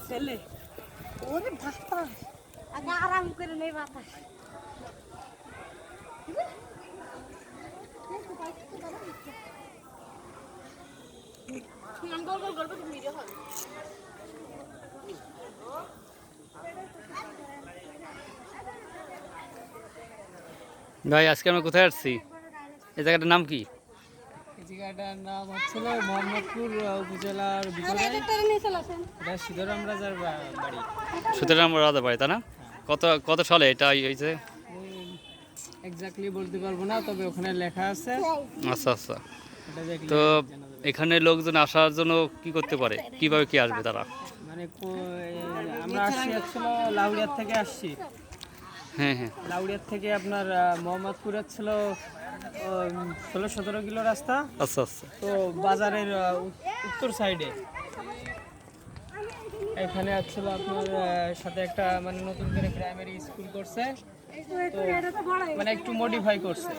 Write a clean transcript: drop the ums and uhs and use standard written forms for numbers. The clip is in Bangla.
ছেলে ওরে বাতাস আগে আরাম করে নেই বাতাস ভাই আজকে আমরা কোথায় আসছি? এই জায়গাটার নাম কি? এই জায়গাটার নাম হচ্ছে মোহাম্মদপুর উপজেলার ভিতরে এটা সীতারাম রাজার বাড়ি। সুতরাং রাজা বাড়ি, তাই না? কত কত সালে এটা হয়েছে? এক্স্যাক্টলি বলতে পারবো না, তবে ওখানে লেখা আছে। আচ্ছা আচ্ছা। এটা দেখলে তো জানা যাবে। এখানে লোকজন আসার জন্য কি করতে পারে, কিভাবে কি আসবে তারা? মানে আমরা আসছি আসলে লাউড়িয়ার থেকে আসছি। হ্যাঁ হ্যাঁ। লাউড়িয়ার থেকে আপনার মোহাম্মদপুরের ছিল 16-17 কিলো রাস্তা। আচ্ছা আচ্ছা। তো বাজারের উত্তর সাইডে এখানে আসছিল আপনার সাথে একটা মানে নতুন করে প্রাইমারি স্কুল করছে, তো মানে একটু মডিফাই করছে।